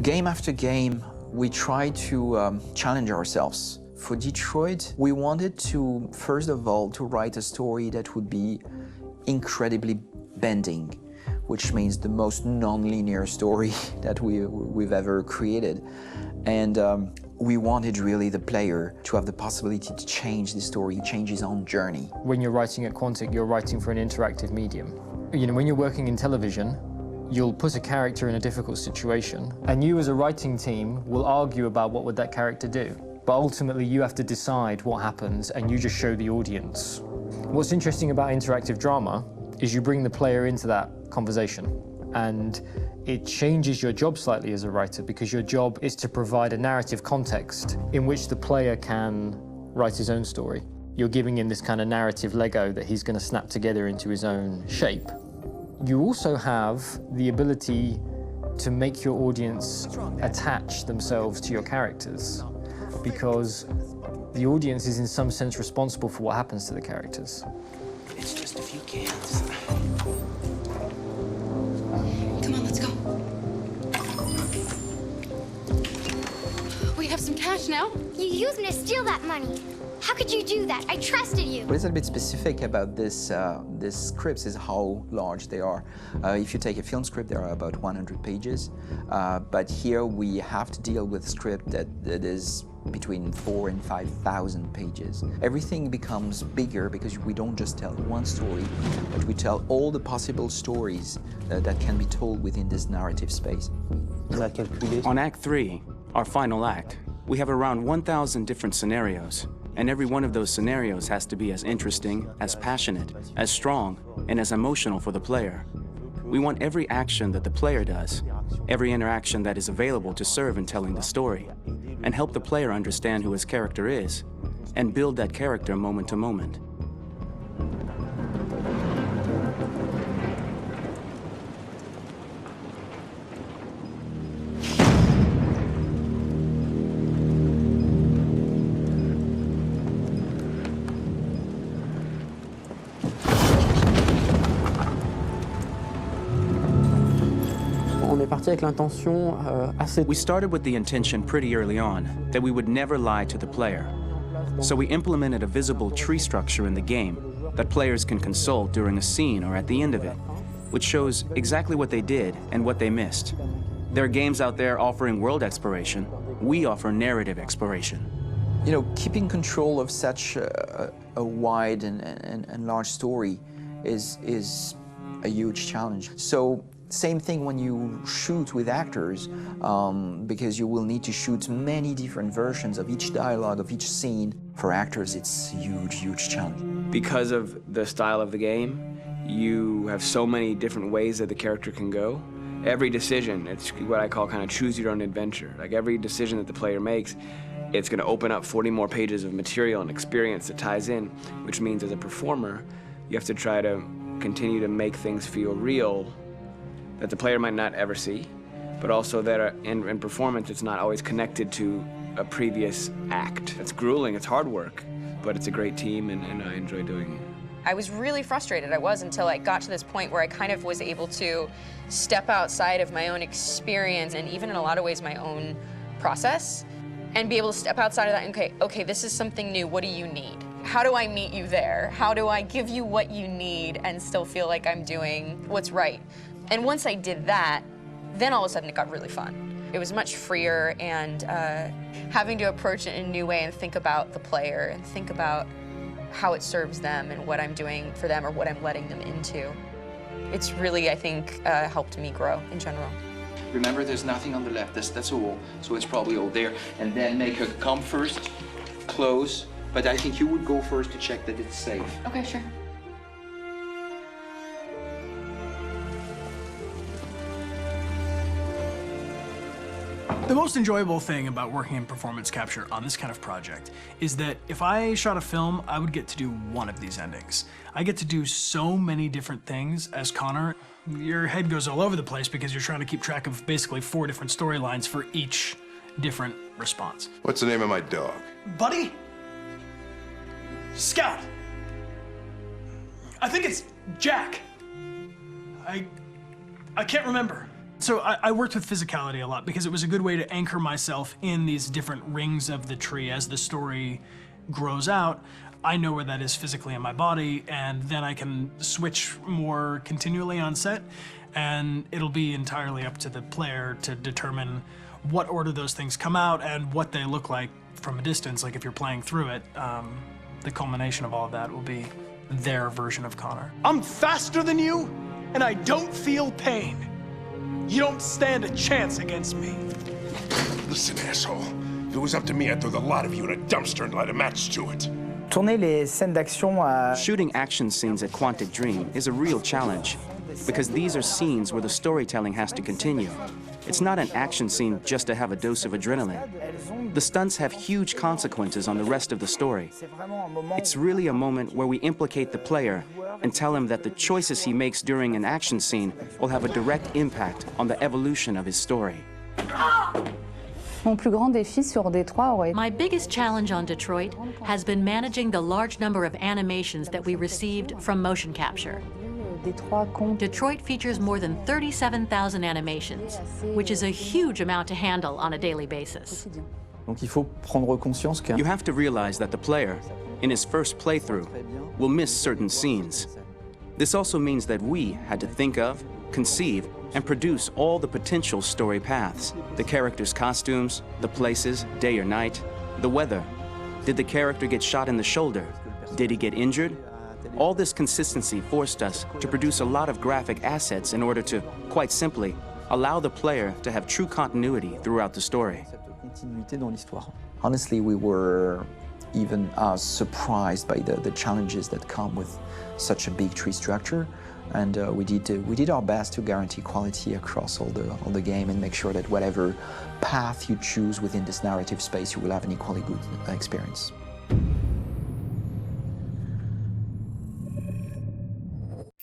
Game after game, we try to challenge ourselves. For Detroit, we wanted to, first of all, to write a story that would be incredibly bending, which means the most non-linear story that we've ever created. And we wanted really the player to have the possibility to change the story, change his own journey. When you're writing at Quantic, you're writing for an interactive medium. You know, when you're working in television, you'll put a character in a difficult situation, and you as a writing team will argue about what would that character do. But ultimately, you have to decide what happens, and you just show the audience. What's interesting about interactive drama is you bring the player into that conversation, and it changes your job slightly as a writer, because your job is to provide a narrative context in which the player can write his own story. You're giving him this kind of narrative Lego that he's going to snap together into his own shape. You also have the ability to make your audience attach themselves to your characters, because the audience is in some sense responsible for what happens to the characters. It's just a few cans. Come on, let's go. We have some cash now. You used me to steal that money. How could you do that? I trusted you. What is a bit specific about this scripts is how large they are. If you take a film script, there are about 100 pages. But here we have to deal with a script that is between 4,000 and 5,000 pages. Everything becomes bigger because we don't just tell one story, but we tell all the possible stories that can be told within this narrative space. On Act 3, our final act, we have around 1,000 different scenarios, and every one of those scenarios has to be as interesting, as passionate, as strong, and as emotional for the player. We want every action that the player does, every interaction that is available to serve in telling the story, and help the player understand who his character is, and build that character moment to moment. We started with the intention pretty early on that we would never lie to the player. So we implemented a visible tree structure in the game that players can consult during a scene or at the end of it, which shows exactly what they did and what they missed. There are games out there offering world exploration. We offer narrative exploration. You know, keeping control of such a wide and large story is a huge challenge. So, same thing when you shoot with actors, because you will need to shoot many different versions of each dialogue, of each scene. For actors, it's a huge, huge challenge. Because of the style of the game, you have so many different ways that the character can go. Every decision, it's what I call kind of choose your own adventure. Like every decision that the player makes, it's going to open up 40 more pages of material and experience that ties in, which means as a performer, you have to try to continue to make things feel real that the player might not ever see, but also that in performance, it's not always connected to a previous act. It's grueling, it's hard work, but it's a great team, and I enjoy doing it. I was really frustrated, until I got to this point where I kind of was able to step outside of my own experience and even in a lot of ways my own process, and be able to step outside of that and, okay, this is something new, what do you need? How do I meet you there? How do I give you what you need and still feel like I'm doing what's right? And once I did that, then all of a sudden it got really fun. It was much freer, and having to approach it in a new way and think about the player and think about how it serves them and what I'm doing for them or what I'm letting them into. It's really, I think, helped me grow in general. Remember, there's nothing on the left, that's a wall, so it's probably all there. And then make her come first, close, but I think you would go first to check that it's safe. Okay, sure. The most enjoyable thing about working in performance capture on this kind of project is that if I shot a film, I would get to do one of these endings. I get to do so many different things as Connor. Your head goes all over the place because you're trying to keep track of basically 4 different storylines for each different response. What's the name of my dog? Buddy? Scout. I think it's Jack. I can't remember. So I worked with physicality a lot because it was a good way to anchor myself in these different rings of the tree as the story grows out. I know where that is physically in my body, and then I can switch more continually on set, and it'll be entirely up to the player to determine what order those things come out and what they look like from a distance. Like if you're playing through it, the culmination of all of that will be their version of Connor. I'm faster than you, and I don't feel pain. You don't stand a chance against me. Listen, asshole. If it was up to me, I'd throw the lot of you in a dumpster and light a match to it. Tourner les scènes d'action à... Shooting action scenes at Quantic Dream is a real challenge, because these are scenes where the storytelling has to continue. It's not an action scene just to have a dose of adrenaline. The stunts have huge consequences on the rest of the story. It's really a moment where we implicate the player and tell him that the choices he makes during an action scene will have a direct impact on the evolution of his story. Mon plus grand défi sur Détroit aurait... My biggest challenge on Detroit has been managing the large number of animations that we received from motion capture. Detroit features more than 37,000 animations, which is a huge amount to handle on a daily basis. Donc il faut prendre conscience que... You have to realize that the player, in his first playthrough, will miss certain scenes. This also means that we had to think of, conceive, and produce all the potential story paths. The characters' costumes, the places, day or night, the weather. Did the character get shot in the shoulder? Did he get injured? All this consistency forced us to produce a lot of graphic assets in order to, quite simply, allow the player to have true continuity throughout the story. Honestly, we were even surprised by the challenges that come with such a big tree structure, and we did our best to guarantee quality across all the game and make sure that whatever path you choose within this narrative space, you will have an equally good experience.